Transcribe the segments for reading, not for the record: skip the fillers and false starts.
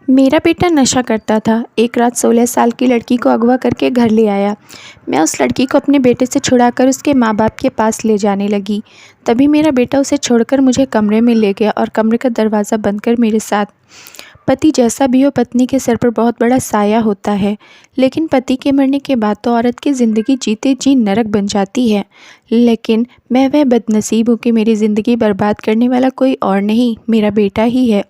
मेरा बेटा नशा करता था। एक रात 16 साल की लड़की को अगवा करके घर ले आया। मैं उस लड़की को अपने बेटे से छुड़ाकर उसके माँ बाप के पास ले जाने लगी। तभी मेरा बेटा उसे छोड़कर मुझे कमरे में ले गया और कमरे का दरवाज़ा बंद कर मेरे साथ। पति जैसा भी हो, पत्नी के सर पर बहुत बड़ा साया होता है, लेकिन पति के मरने के बाद तो औरत की ज़िंदगी जीते जी नरक बन जाती है। लेकिन मैं वह बदनसीब हूँ कि मेरी ज़िंदगी बर्बाद करने वाला कोई और नहीं, मेरा बेटा ही है।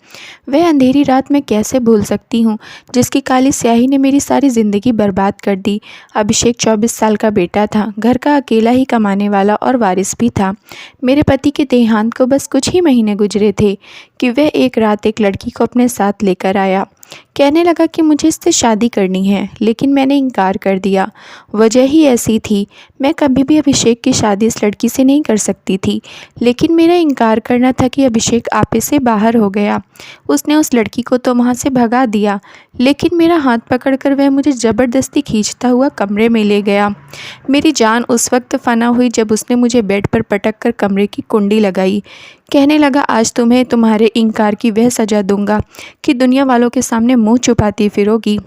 वह अंधेरी रात मैं कैसे भूल सकती हूँ जिसकी काली स्याही ने मेरी सारी ज़िंदगी बर्बाद कर दी। अभिषेक 24 साल का बेटा था, घर का अकेला ही कमाने वाला और वारिस भी था। मेरे पति के देहांत को बस कुछ ही महीने गुजरे थे कि वह एक रात एक लड़की को अपने साथ लेकर आया। कहने लगा कि मुझे इससे शादी करनी है, लेकिन मैंने इनकार कर दिया। वजह ही ऐसी थी, मैं कभी भी अभिषेक की शादी इस लड़की से नहीं कर सकती थी, लेकिन मेरा इनकार करना था कि अभिषेक आपे से बाहर हो गया। उसने उस लड़की को तो वहाँ से भगा दिया, लेकिन मेरा हाथ पकड़कर वह मुझे ज़बरदस्ती खींचता हुआ कमरे में ले गया। मेरी जान उस वक्त फना हुई जब उसने मुझे बेड पर पटक कर कमरे की कुंडी लगाई। कहने लगा, आज तुम्हें तुम्हारे इनकार की वह सज़ा दूंगा कि दुनिया वालों के सामने मुंह छुपाती फिरोगी।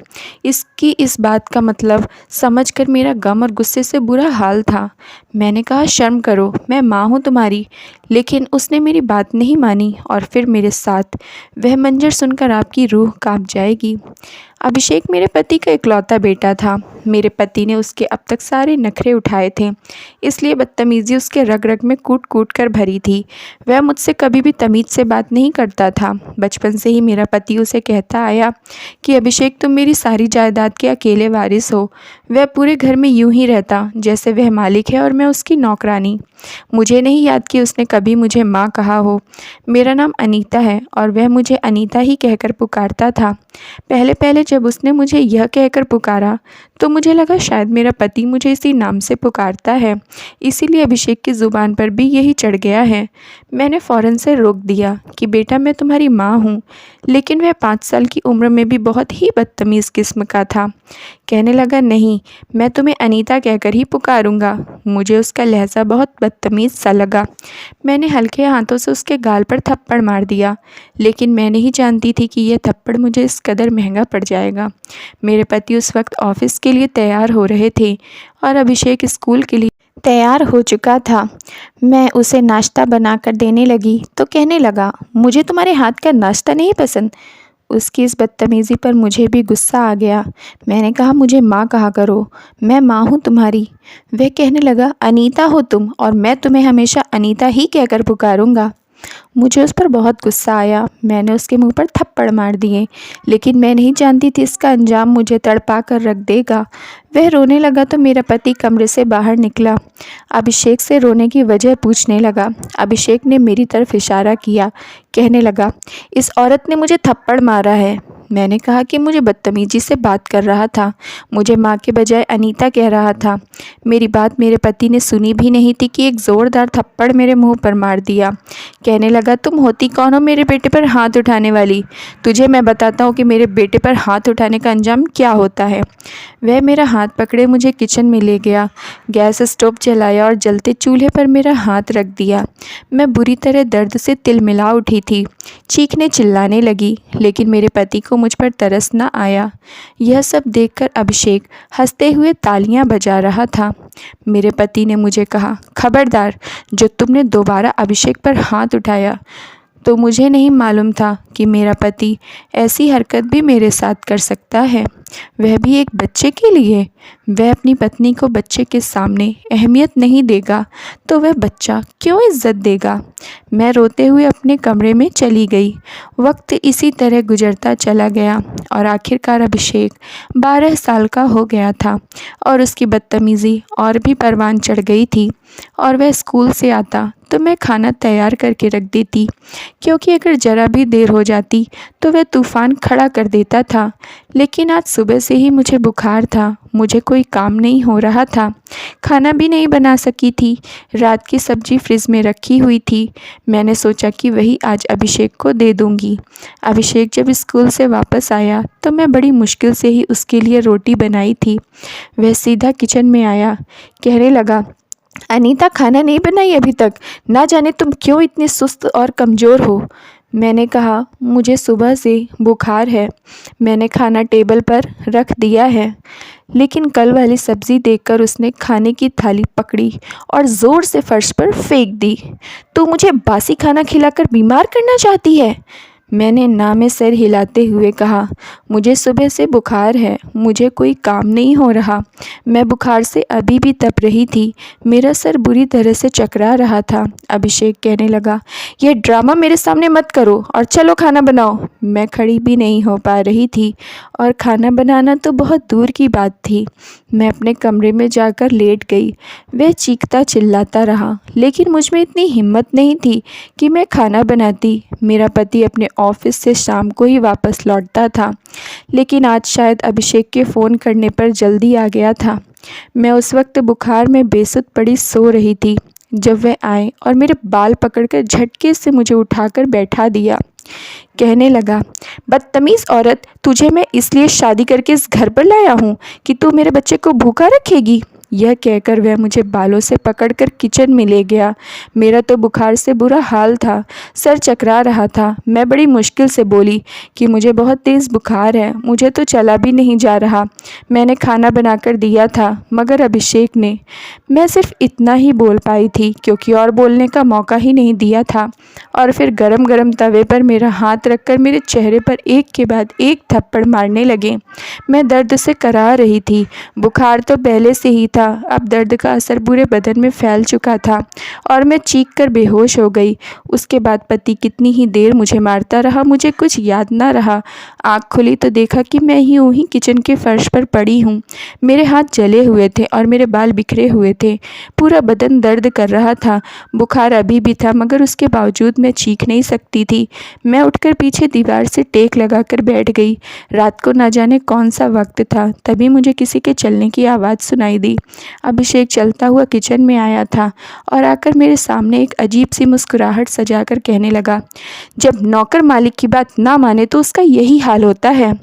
इसकी इस बात का मतलब समझकर मेरा गम और गुस्से से बुरा हाल था। मैंने कहा, शर्म करो, मैं माँ हूँ तुम्हारी। लेकिन उसने मेरी बात नहीं मानी और फिर मेरे साथ। वह मंजर सुनकर आपकी रूह कांप जाएगी। अभिषेक मेरे पति का इकलौता बेटा था। मेरे पति ने उसके अब तक सारे नखरे उठाए थे, इसलिए बदतमीज़ी उसके रग रग में कूट कूट कर भरी थी। वह मुझसे कभी भी तमीज़ से बात नहीं करता था। बचपन से ही मेरा पति उसे कहता आया कि अभिषेक, तुम मेरी सारी जायदाद के अकेले वारिस हो। वह पूरे घर में यूं ही रहता जैसे वह मालिक है और मैं उसकी नौकरानी। मुझे नहीं याद कि उसने कभी मुझे माँ कहा हो। मेरा नाम अनीता है और वह मुझे अनीता ही कहकर पुकारता था। पहले पहले जब उसने मुझे यह कहकर पुकारा तो मुझे लगा शायद मेरा पति मुझे इसी नाम से पुकारता है, इसीलिए अभिषेक की ज़ुबान पर भी यही चढ़ गया है। मैंने फ़ौरन से रोक दिया कि बेटा, मैं तुम्हारी माँ हूँ। लेकिन वह 5 साल की उम्र में भी बहुत ही बदतमीज़ किस्म का था। कहने लगा, नहीं, मैं तुम्हें अनीता कहकर ही पुकारूंगा। मुझे उसका लहजा बहुत बदतमीज़ सा लगा। मैंने हल्के हाथों से उसके गाल पर थप्पड़ मार दिया, लेकिन मैं नहीं जानती थी कि यह थप्पड़ मुझे इस कदर महंगा पड़ जाएगा। मेरे पति उस वक्त ऑफिस के लिए तैयार हो रहे थे और अभिषेक स्कूल के लिए तैयार हो चुका था। मैं उसे नाश्ता बनाकर देने लगी तो कहने लगा, मुझे तुम्हारे हाथ का नाश्ता नहीं पसंद। उसकी इस बदतमीज़ी पर मुझे भी गुस्सा आ गया। मैंने कहा, मुझे माँ कहा करो, मैं माँ हूँ तुम्हारी। वह कहने लगा, अनीता हो तुम और मैं तुम्हें हमेशा अनीता ही कहकर पुकारूंगा। मुझे उस पर बहुत गुस्सा आया। मैंने उसके मुंह पर थप्पड़ मार दिए, लेकिन मैं नहीं जानती थी इसका अंजाम मुझे तड़पा कर रख देगा। वह रोने लगा तो मेरा पति कमरे से बाहर निकला। अभिषेक से रोने की वजह पूछने लगा। अभिषेक ने मेरी तरफ इशारा किया। कहने लगा, इस औरत ने मुझे थप्पड़ मारा है। मैंने कहा कि मुझे बदतमीजी से बात कर रहा था, मुझे माँ के बजाय अनीता कह रहा था। मेरी बात मेरे पति ने सुनी भी नहीं थी कि एक ज़ोरदार थप्पड़ मेरे मुंह पर मार दिया। कहने लगा, तुम होती कौन हो मेरे बेटे पर हाथ उठाने वाली? तुझे मैं बताता हूँ कि मेरे बेटे पर हाथ उठाने का अंजाम क्या होता है। वह मेरा हाथ पकड़े मुझे किचन में ले गया, गैस स्टोव जलाया और जलते चूल्हे पर मेरा हाथ रख दिया। मैं बुरी तरह दर्द से तिलमिला उठी थी, चीखने चिल्लाने लगी, लेकिन मेरे पति को मुझ पर तरस न आया। यह सब देखकर अभिषेक हंसते हुए तालियां बजा रहा था। मेरे पति ने मुझे कहा, खबरदार, जो तुमने दोबारा अभिषेक पर हाथ उठाया तो मुझे नहीं मालूम था कि मेरा पति ऐसी हरकत भी मेरे साथ कर सकता है, वह भी एक बच्चे के लिए। वह अपनी पत्नी को बच्चे के सामने अहमियत नहीं देगा तो वह बच्चा क्यों इज्जत देगा। मैं रोते हुए अपने कमरे में चली गई। वक्त इसी तरह गुजरता चला गया और आखिरकार अभिषेक 12 साल का हो गया था और उसकी बदतमीज़ी और भी परवान चढ़ गई थी। और वह स्कूल से आता तो मैं खाना तैयार करके रख देती, क्योंकि अगर ज़रा भी देर हो जाती तो वह तूफ़ान खड़ा कर देता था। लेकिन आज सुबह से ही मुझे बुखार था, मुझे कोई काम नहीं हो रहा था, खाना भी नहीं बना सकी थी। रात की सब्ज़ी फ्रिज में रखी हुई थी। मैंने सोचा कि वही आज अभिषेक को दे दूँगी। अभिषेक जब स्कूल से वापस आया तो मैं बड़ी मुश्किल से ही उसके लिए रोटी बनाई थी। वह सीधा किचन में आया। कहने लगा, अनीता, खाना नहीं बनाई अभी तक? ना जाने तुम क्यों इतनी सुस्त और कमज़ोर हो। मैंने कहा, मुझे सुबह से बुखार है। मैंने खाना टेबल पर रख दिया है। लेकिन कल वाली सब्ज़ी देखकर उसने खाने की थाली पकड़ी और ज़ोर से फर्श पर फेंक दी। तू मुझे बासी खाना खिलाकर बीमार करना चाहती है? मैंने ना में सिर हिलाते हुए कहा, मुझे सुबह से बुखार है, मुझे कोई काम नहीं हो रहा। मैं बुखार से अभी भी तप रही थी, मेरा सर बुरी तरह से चकरा रहा था। अभिषेक कहने लगा, यह ड्रामा मेरे सामने मत करो और चलो खाना बनाओ। मैं खड़ी भी नहीं हो पा रही थी और खाना बनाना तो बहुत दूर की बात थी। मैं अपने कमरे में जाकर लेट गई। वह चीखता चिल्लाता रहा, लेकिन मुझ में इतनी हिम्मत नहीं थी कि मैं खाना बनाती। मेरा पति अपने ऑफिस से शाम को ही वापस लौटता था, लेकिन आज शायद अभिषेक के फ़ोन करने पर जल्दी आ गया था। मैं उस वक्त बुखार में बेसुध पड़ी सो रही थी जब वह आए और मेरे बाल पकड़कर झटके से मुझे उठाकर बैठा दिया। कहने लगा, बदतमीज़ औरत, तुझे मैं इसलिए शादी करके इस घर पर लाया हूँ कि तू मेरे बच्चे को भूखा रखेगी। यह कहकर वह मुझे बालों से पकड़कर किचन में ले गया। मेरा तो बुखार से बुरा हाल था, सर चकरा रहा था। मैं बड़ी मुश्किल से बोली कि मुझे बहुत तेज़ बुखार है, मुझे तो चला भी नहीं जा रहा। मैंने खाना बनाकर दिया था, मगर अभिषेक ने। मैं सिर्फ इतना ही बोल पाई थी क्योंकि और बोलने का मौका ही नहीं दिया था। और फिर गरम गरम तवे पर मेरा हाथ रखकर मेरे चेहरे पर एक के बाद एक थप्पड़ मारने लगे। मैं दर्द से कराह रही थी। बुखार तो पहले से ही था, अब दर्द का असर पूरे बदन में फैल चुका था और मैं चीख कर बेहोश हो गई। उसके बाद पति कितनी ही देर मुझे मारता रहा, मुझे कुछ याद ना रहा। आँख खुली तो देखा कि मैं ही यूँ ही किचन के फर्श पर पड़ी हूँ। मेरे हाथ जले हुए थे और मेरे बाल बिखरे हुए थे। पूरा बदन दर्द कर रहा था। बुखार अभी भी था, मगर उसके बावजूद मैं चीख नहीं सकती थी। मैं उठकर पीछे दीवार से टेक लगाकर बैठ गई। रात को ना जाने कौन सा वक्त था, तभी मुझे किसी के चलने की आवाज़ सुनाई दी। अभिषेक चलता हुआ किचन में आया था और आकर मेरे सामने एक अजीब सी मुस्कुराहट सजाकर कहने लगा, जब नौकर मालिक की बात ना माने तो उसका यही हाल होता है।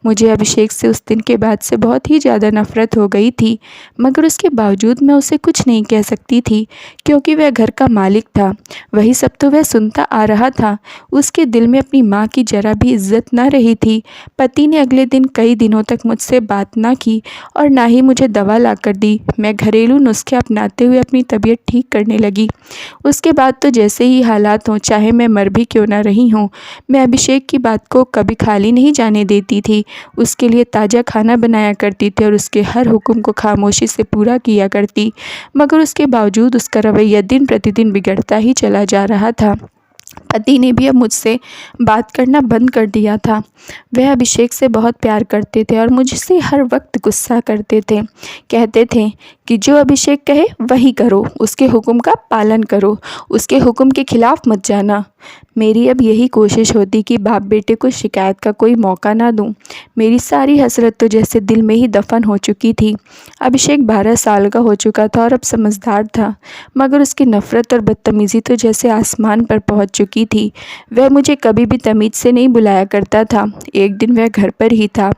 मुझे अभिषेक से उस दिन के बाद से बहुत ही ज़्यादा नफ़रत हो गई थी, मगर उसके बावजूद मैं उसे कुछ नहीं कह सकती थी क्योंकि वह घर का मालिक था। वही सब तो वह सुनता आ रहा था। उसके दिल में अपनी माँ की जरा भी इज्जत ना रही थी। पति ने अगले दिन कई दिनों तक मुझसे बात ना की और ना ही मुझे दवा ला कर दी। मैं घरेलू नुस्खे अपनाते हुए अपनी तबीयत ठीक करने लगी। उसके बाद तो जैसे ही हालात हों, चाहे मैं मर भी क्यों ना रही हूँ, मैं अभिषेक की बात को कभी खाली नहीं जाने देती थी। उसके लिए ताज़ा खाना बनाया करती थी और उसके हर हुक्म को खामोशी से पूरा किया करती, मगर उसके बावजूद उसका रवैया दिन प्रतिदिन बिगड़ता ही चला जा रहा था। पति ने भी अब मुझसे बात करना बंद कर दिया था। वह अभिषेक से बहुत प्यार करते थे और मुझसे हर वक्त गुस्सा करते थे। कहते थे कि जो अभिषेक कहे वही करो, उसके हुक्म का पालन करो, उसके हुक्म के खिलाफ मत जाना। मेरी अब यही कोशिश होती कि बाप बेटे को शिकायत का कोई मौका ना दूं। मेरी सारी हसरत तो जैसे दिल में ही दफन हो चुकी थी। अभिषेक 12 साल का हो चुका था और अब समझदार था, मगर उसकी नफ़रत और बदतमीज़ी तो जैसे आसमान पर पहुंच चुकी थी। वह मुझे कभी भी तमीज़ से नहीं बुलाया करता था। एक दिन वह घर पर ही था।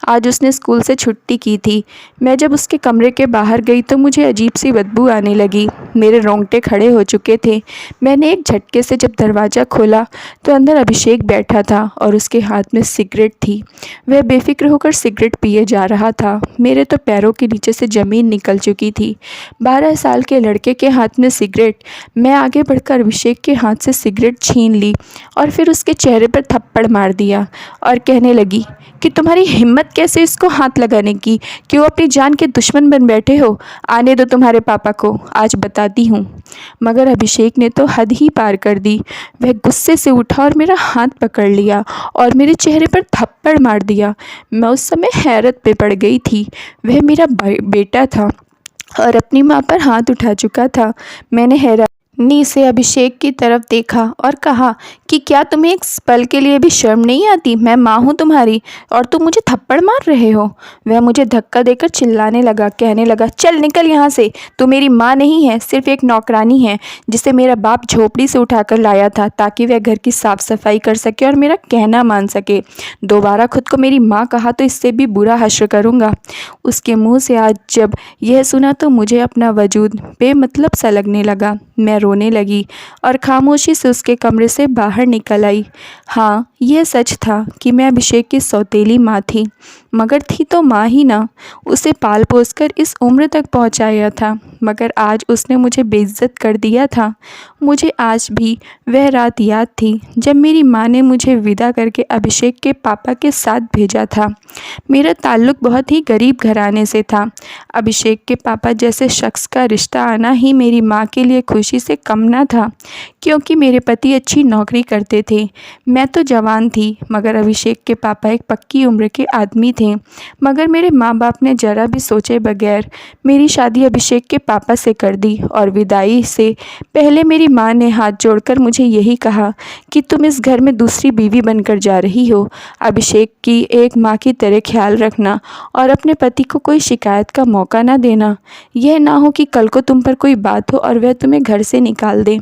आज उसने स्कूल से छुट्टी की थी। मैं जब उसके कमरे के बाहर गई तो मुझे अजीब सी बदबू आने लगी। मेरे रोंगटे खड़े हो चुके थे। मैंने एक झटके से जब दरवाज़ा खोला तो अंदर अभिषेक बैठा था और उसके हाथ में सिगरेट थी। वह बेफिक्र होकर सिगरेट पिए जा रहा था। मेरे तो पैरों के नीचे से ज़मीन निकल चुकी थी। 12 साल के लड़के के हाथ में सिगरेट। मैं आगे बढ़कर अभिषेक के हाथ से सिगरेट छीन ली और फिर उसके चेहरे पर थप्पड़ मार दिया और कहने लगी कि तुम्हारी हिम्मत कैसे इसको हाथ लगाने की? क्यों अपनी जान के दुश्मन बन बैठे हो? आने दो तुम्हारे पापा को, आज बताती हूँ। मगर अभिषेक ने तो हद ही पार कर दी। वह गुस्से से उठा और मेरा हाथ पकड़ लिया और मेरे चेहरे पर थप्पड़ मार दिया। मैं उस समय हैरत पे पड़ गई थी। वह मेरा बेटा था और अपनी माँ पर हाथ उठा चुका था। मैंने हैरानी से अभिषेक की तरफ देखा और कहा कि क्या तुम्हें एक पल के लिए भी शर्म नहीं आती? मैं माँ हूँ तुम्हारी और तुम मुझे थप्पड़ मार रहे हो। वह मुझे धक्का देकर चिल्लाने लगा, कहने लगा, चल निकल यहाँ से, तू मेरी माँ नहीं है, सिर्फ एक नौकरानी है जिसे मेरा बाप झोपड़ी से उठाकर लाया था ताकि वह घर की साफ सफाई कर सके और मेरा कहना मान सके। दोबारा खुद को मेरी माँ कहा तो इससे भी बुरा हश्र करूँगा। उसके मुँह से आज जब यह सुना तो मुझे अपना वजूद बेमतलब सा लगने लगा। मैं रोने लगी और खामोशी से उसके कमरे से बाहर निकल आई। हाँ, यह सच था कि मैं अभिषेक की सौतेली माँ थी, मगर थी तो माँ ही ना। उसे पाल पोस कर इस उम्र तक पहुँचाया था, मगर आज उसने मुझे बेइज्जत कर दिया था। मुझे आज भी वह रात याद थी जब मेरी माँ ने मुझे विदा करके अभिषेक के पापा के साथ भेजा था। मेरा ताल्लुक़ बहुत ही गरीब घराने से था। अभिषेक के पापा जैसे शख्स का रिश्ता आना ही मेरी माँ के लिए खुशी से कम ना था, क्योंकि मेरे पति अच्छी नौकरी करते थे। मैं तो जवान थी, मगर अभिषेक के पापा एक पक्की उम्र के आदमी थे। मगर मेरे माँ बाप ने ज़रा भी सोचे बगैर मेरी शादी अभिषेक के पापा से कर दी और विदाई से पहले मेरी माँ ने हाथ जोड़कर मुझे यही कहा कि तुम इस घर में दूसरी बीवी बनकर जा रही हो। अभिषेक की एक माँ की तरह ख्याल रखना और अपने पति को कोई शिकायत का मौका ना देना। यह ना हो कि कल को तुम पर कोई बात हो और वह तुम्हें घर से निकाल दे।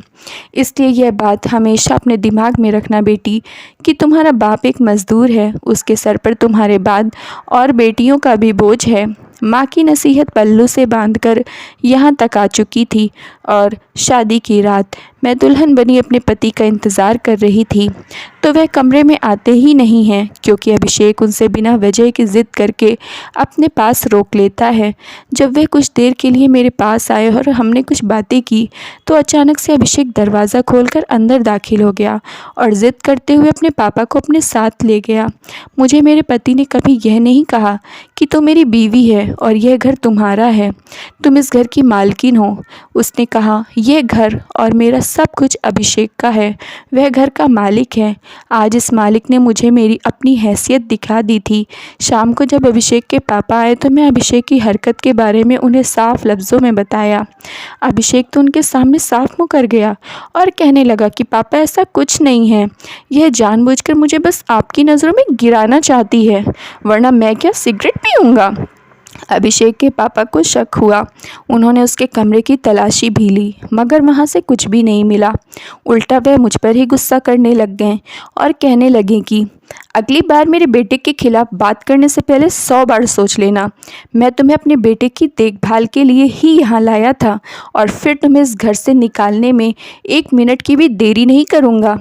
इसलिए यह बात हमेशा अपने दिमाग में रखना बेटी कि तुम्हारा बाप एक मज़दूर है, उसके सर पर तुम्हारे बाद और बेटियों का भी बोझ है। माँ की नसीहत पल्लू से बांधकर यहाँ तक आ चुकी थी और शादी की रात मैं दुल्हन बनी अपने पति का इंतज़ार कर रही थी, तो वह कमरे में आते ही नहीं हैं, क्योंकि अभिषेक उनसे बिना वजह की ज़िद करके अपने पास रोक लेता है। जब वह कुछ देर के लिए मेरे पास आए और हमने कुछ बातें की, तो अचानक से अभिषेक दरवाज़ा खोलकर अंदर दाखिल हो गया और ज़िद करते हुए अपने पापा को अपने साथ ले गया। मुझे मेरे पति ने कभी यह नहीं कहा कि तू मेरी बीवी है और यह घर तुम्हारा है, तुम इस घर की मालकिन हो। उसने कहा, यह घर और मेरा सब कुछ अभिषेक का है, वह घर का मालिक है। आज इस मालिक ने मुझे मेरी अपनी हैसियत दिखा दी थी। शाम को जब अभिषेक के पापा आए तो मैं अभिषेक की हरकत के बारे में उन्हें साफ लफ्ज़ों में बताया। अभिषेक तो उनके सामने साफ मुँह कर गया और कहने लगा कि पापा ऐसा कुछ नहीं है, यह जानबूझकर मुझे बस आपकी नज़रों में गिराना चाहती है, वरना मैं क्या सिगरेट पीऊँगा। अभिषेक के पापा को शक हुआ। उन्होंने उसके कमरे की तलाशी भी ली, मगर वहाँ से कुछ भी नहीं मिला। उल्टा वह मुझ पर ही गुस्सा करने लग गए और कहने लगे कि अगली बार मेरे बेटे के खिलाफ़ बात करने से पहले 100 बार सोच लेना। मैं तुम्हें अपने बेटे की देखभाल के लिए ही यहाँ लाया था और फिर तुम्हें इस घर से निकालने में 1 मिनट की भी देरी नहीं करूँगा।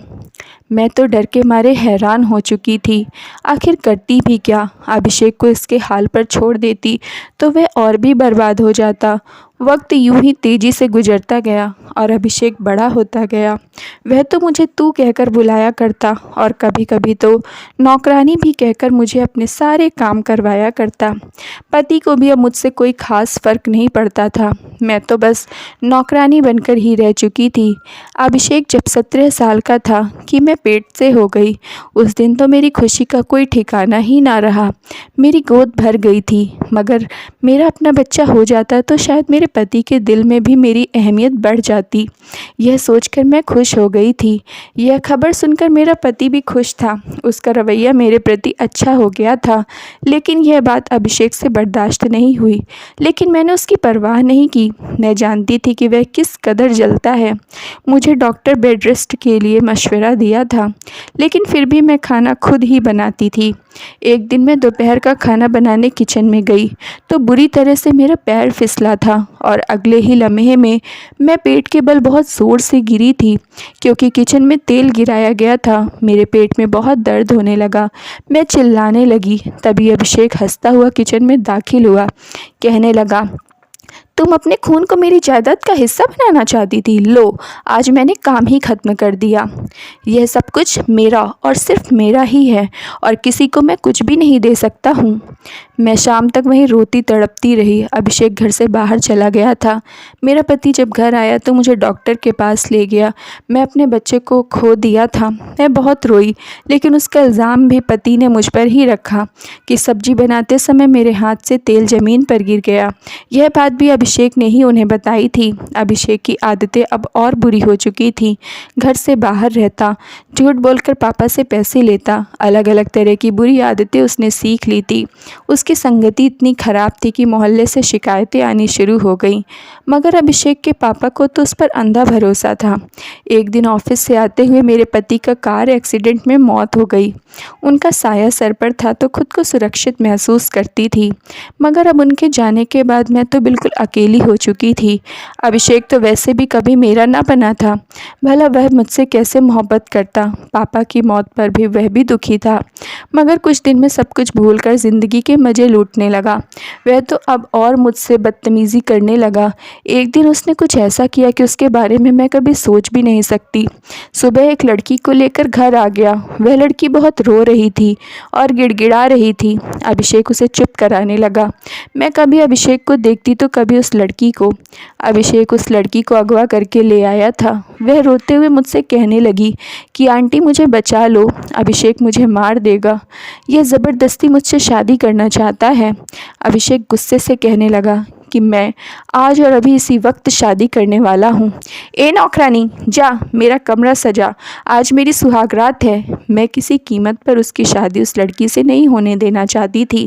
मैं तो डर के मारे हैरान हो चुकी थी। आखिर करती भी क्या? अभिषेक को इसके हाल पर छोड़ देती तो वह और भी बर्बाद हो जाता। वक्त यूं ही तेज़ी से गुजरता गया और अभिषेक बड़ा होता गया। वह तो मुझे तू कहकर बुलाया करता और कभी कभी तो नौकरानी भी कहकर मुझे अपने सारे काम करवाया करता। पति को भी अब मुझसे कोई ख़ास फ़र्क नहीं पड़ता था। मैं तो बस नौकरानी बनकर ही रह चुकी थी। अभिषेक जब 17 साल का था कि मैं पेट से हो गई, उस दिन तो मेरी खुशी का कोई ठिकाना ही ना रहा। मेरी गोद भर गई थी, मगर मेरा अपना बच्चा हो जाता तो शायद मेरे पति के दिल में भी मेरी अहमियत बढ़ जाती। यह सोचकर मैं खुश हो गई थी। यह खबर सुनकर मेरा पति भी खुश था। उसका रवैया मेरे प्रति अच्छा हो गया था, लेकिन यह बात अभिषेक से बर्दाश्त नहीं हुई। लेकिन मैंने उसकी परवाह नहीं की। मैं जानती थी कि वह किस कदर जलता है। मुझे डॉक्टर बेड रेस्ट के लिए मशवरा दिया था, लेकिन फिर भी मैं खाना खुद ही बनाती थी। एक दिन मैं दोपहर का खाना बनाने किचन में गई तो बुरी तरह से मेरा पैर फिसला था और अगले ही लम्हे में मैं पेट के बल बहुत ज़ोर से गिरी थी, क्योंकि किचन में तेल गिराया गया था। मेरे पेट में बहुत दर्द होने लगा। मैं चिल्लाने लगी। तभी अभिषेक हंसता हुआ किचन में दाखिल हुआ। कहने लगा, तुम अपने खून को मेरी जायदाद का हिस्सा बनाना चाहती थी, लो आज मैंने काम ही ख़त्म कर दिया। यह सब कुछ मेरा और सिर्फ मेरा ही है और किसी को मैं कुछ भी नहीं दे सकता हूँ। मैं शाम तक वहीं रोती तड़पती रही। अभिषेक घर से बाहर चला गया था। मेरा पति जब घर आया तो मुझे डॉक्टर के पास ले गया। मैं अपने बच्चे को खो दिया था। मैं बहुत रोई, लेकिन उसका इल्ज़ाम भी पति ने मुझ पर ही रखा कि सब्जी बनाते समय मेरे हाथ से तेल ज़मीन पर गिर गया। यह बात भी अभिषेक ने ही उन्हें बताई थी। अभिषेक की आदतें अब और बुरी हो चुकी थी। घर से बाहर रहता, झूठ बोलकर पापा से पैसे लेता, अलग अलग तरह की बुरी आदतें उसने सीख ली थी। उसकी संगति इतनी ख़राब थी कि मोहल्ले से शिकायतें आनी शुरू हो गईं। मगर अभिषेक के पापा को तो उस पर अंधा भरोसा था। एक दिन ऑफिस से आते हुए मेरे पति का कार एक्सीडेंट में मौत हो गई। उनका साया सर पर था तो खुद को सुरक्षित महसूस करती थी, मगर अब उनके जाने के बाद मैं तो बिल्कुल अकेली अकेली हो चुकी थी। अभिषेक तो वैसे भी कभी मेरा ना बना था, भला वह मुझसे कैसे मोहब्बत करता। पापा की मौत पर भी वह भी दुखी था, मगर कुछ दिन में सब कुछ भूलकर ज़िंदगी के मज़े लूटने लगा। वह तो अब और मुझसे बदतमीज़ी करने लगा। एक दिन उसने कुछ ऐसा किया कि उसके बारे में मैं कभी सोच भी नहीं सकती। सुबह एक लड़की को लेकर घर आ गया। वह लड़की बहुत रो रही थी और गिड़गिड़ा रही थी। अभिषेक उसे चुप कराने लगा। मैं कभी अभिषेक को देखती तो कभी उस लड़की को। अभिषेक उस लड़की को अगवा करके ले आया था। वह रोते हुए मुझसे कहने लगी कि आंटी मुझे बचा लो, अभिषेक मुझे मार देगा। यह ज़बरदस्ती मुझसे शादी करना चाहता है। अभिषेक गुस्से से कहने लगा कि मैं आज और अभी इसी वक्त शादी करने वाला हूँ। ए नौकरानी, जा मेरा कमरा सजा, आज मेरी सुहागरात है। मैं किसी कीमत पर उसकी शादी उस लड़की से नहीं होने देना चाहती थी।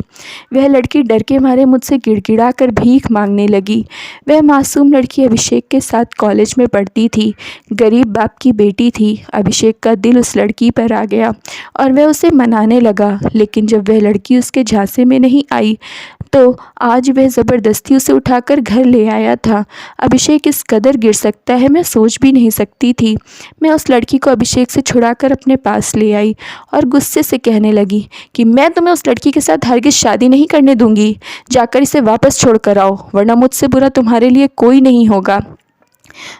वह लड़की डर के मारे मुझसे गिड़गिड़ा कर भीख मांगने लगी। वह मासूम लड़की अभिषेक के साथ कॉलेज में पढ़ती थी, गरीब बाप की बेटी थी। अभिषेक का दिल उस लड़की पर आ गया और वह उसे मनाने लगा, लेकिन जब वह लड़की उसके झांसे में नहीं आई तो आज वह ज़बरदस्ती उसे उठाकर घर ले आया था। अभिषेक इस कदर गिर सकता है मैं सोच भी नहीं सकती थी। मैं उस लड़की को अभिषेक से छुड़ाकर अपने पास ले आई और गुस्से से कहने लगी कि मैं तुम्हें उस लड़की के साथ हरगिज़ शादी नहीं करने दूंगी। जाकर इसे वापस छोड़ कर आओ, वरना मुझसे बुरा तुम्हारे लिए कोई नहीं होगा।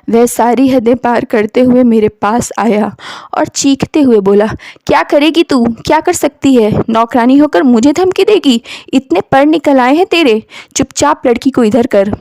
वह सारी हदें पार करते हुए मेरे पास आया और चीखते हुए बोला, क्या करेगी तू, क्या कर सकती है? नौकरानी होकर मुझे धमकी देगी? इतने पर निकल आए हैं तेरे, चुपचाप लड़की को इधर कर।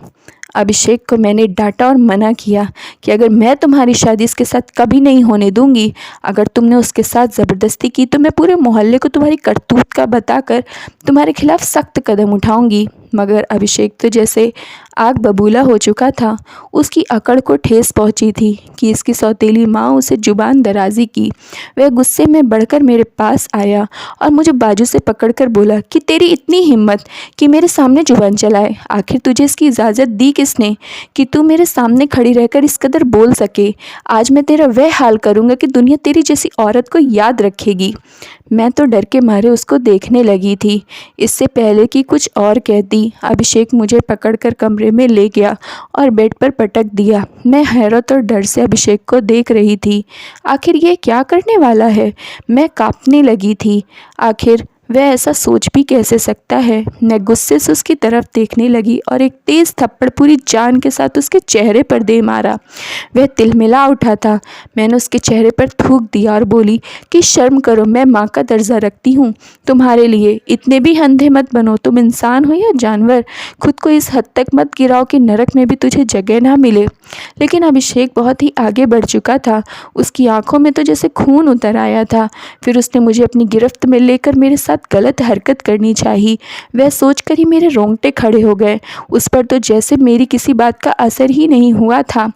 अभिषेक को मैंने डांटा और मना किया कि अगर मैं तुम्हारी शादी इसके साथ कभी नहीं होने दूंगी, अगर तुमने उसके साथ ज़बरदस्ती की तो मैं पूरे मोहल्ले को तुम्हारी करतूत का बताकर तुम्हारे खिलाफ़ सख्त कदम उठाऊंगी। मगर अभिषेक तो जैसे आग बबूला हो चुका था। उसकी अकड़ को ठेस पहुंची थी कि इसकी सौतेली माँ उसे जुबान दराजी की। वह गुस्से में बढ़कर मेरे पास आया और मुझे बाजू से पकड़कर बोला कि तेरी इतनी हिम्मत कि मेरे सामने जुबान चलाए, आखिर तुझे इसकी इजाज़त दी किसने कि तू मेरे सामने खड़ी रहकर इस कदर बोल सके? आज मैं तेरा वह हाल करूँगा कि दुनिया तेरी जैसी औरत को याद रखेगी। मैं तो डर के मारे उसको देखने लगी थी। इससे पहले कि कुछ और कहती, अभिषेक मुझे पकड़कर कमरे में ले गया और बेड पर पटक दिया। मैं हैरत और डर से अभिषेक को देख रही थी। आखिर ये क्या करने वाला है? मैं कांपने लगी थी। आखिर वह ऐसा सोच भी कैसे सकता है? मैं गुस्से से उसकी तरफ देखने लगी और एक तेज़ थप्पड़ पूरी जान के साथ उसके चेहरे पर दे मारा। वह तिलमिला उठा था। मैंने उसके चेहरे पर थूक दिया और बोली कि शर्म करो, मैं माँ का दर्जा रखती हूँ तुम्हारे लिए। इतने भी अंधे मत बनो, तुम इंसान हो या जानवर। खुद को इस हद तक मत गिराओ कि नरक में भी तुझे जगह ना मिले। लेकिन अभिषेक बहुत ही आगे बढ़ चुका था। उसकी आंखों में तो जैसे खून उतर आया था। फिर उसने मुझे अपनी गिरफ्त में लेकर मेरे साथ गलत हरकत करनी चाहिए। वह सोचकर ही मेरे रोंगटे खड़े हो गए। उस पर तो जैसे मेरी किसी बात का असर ही नहीं हुआ था।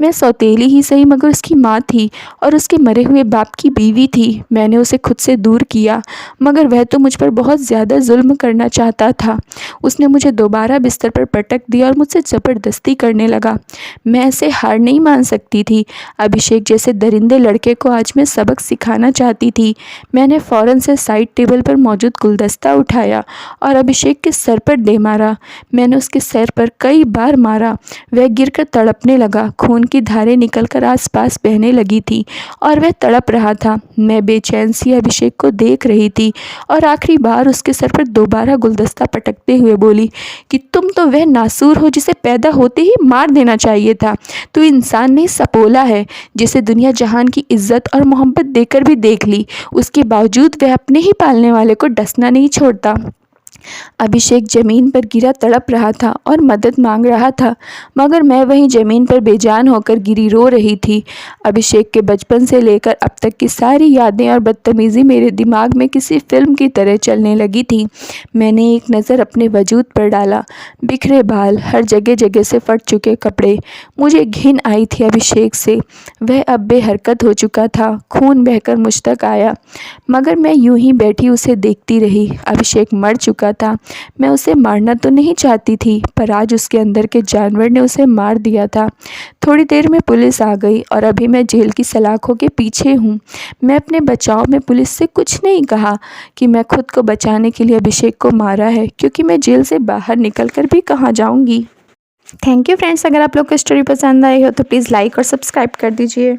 मैं सौतेली ही सही मगर उसकी माँ थी और उसके मरे हुए बाप की बीवी थी। मैंने उसे खुद से दूर किया, मगर वह तो मुझ पर बहुत ज़्यादा जुल्म करना चाहता था। उसने मुझे दोबारा बिस्तर पर पटक दिया और मुझसे ज़बरदस्ती करने लगा। मैं ऐसे हार नहीं मान सकती थी। अभिषेक जैसे दरिंदे लड़के को आज मैं सबक सिखाना चाहती थी। मैंने फ़ौरन से साइड टेबल पर मौजूद गुलदस्ता उठाया और अभिषेक के सर पर दे मारा। मैंने उसके सर पर कई बार मारा। वह गिरकर तड़पने लगा। खून की धारें निकलकर आसपास बहने लगी थी और वह तड़प रहा था। मैं बेचैन सी अभिषेक को देख रही थी और आखिरी बार उसके सर पर दोबारा गुलदस्ता पटकते हुए बोली कि तुम तो वह नासूर हो जिसे पैदा होते ही मार देना चाहिए था। तू इंसान नहीं, सपोला है जिसे दुनिया जहान की इज्जत और मोहब्बत देकर भी देख ली। उसके बावजूद वह अपने ही पालने वाले को डसना नहीं छोड़ता। अभिषेक ज़मीन पर गिरा तड़प रहा था और मदद मांग रहा था, मगर मैं वहीं ज़मीन पर बेजान होकर गिरी रो रही थी। अभिषेक के बचपन से लेकर अब तक की सारी यादें और बदतमीज़ी मेरे दिमाग में किसी फिल्म की तरह चलने लगी थी। मैंने एक नज़र अपने वजूद पर डाला। बिखरे बाल, हर जगह जगह से फट चुके कपड़े। मुझे घिन आई थी अभिषेक से। वह अब बेहरकत हो चुका था। खून बहकर मुझ तक आया, मगर मैं यूं ही बैठी उसे देखती रही। अभिषेक मर चुका था। मैं उसे मारना तो नहीं चाहती थी, पर आज उसके अंदर के जानवर ने उसे मार दिया था। थोड़ी देर में पुलिस आ गई और अभी मैं जेल की सलाखों के पीछे हूँ। मैं अपने बचाव में पुलिस से कुछ नहीं कहा कि मैं खुद को बचाने के लिए अभिषेक को मारा है, क्योंकि मैं जेल से बाहर निकल कर भी कहाँ जाऊँगी। थैंक यू फ्रेंड्स, अगर आप लोग को स्टोरी पसंद आई हो तो प्लीज़ लाइक और सब्सक्राइब कर दीजिए।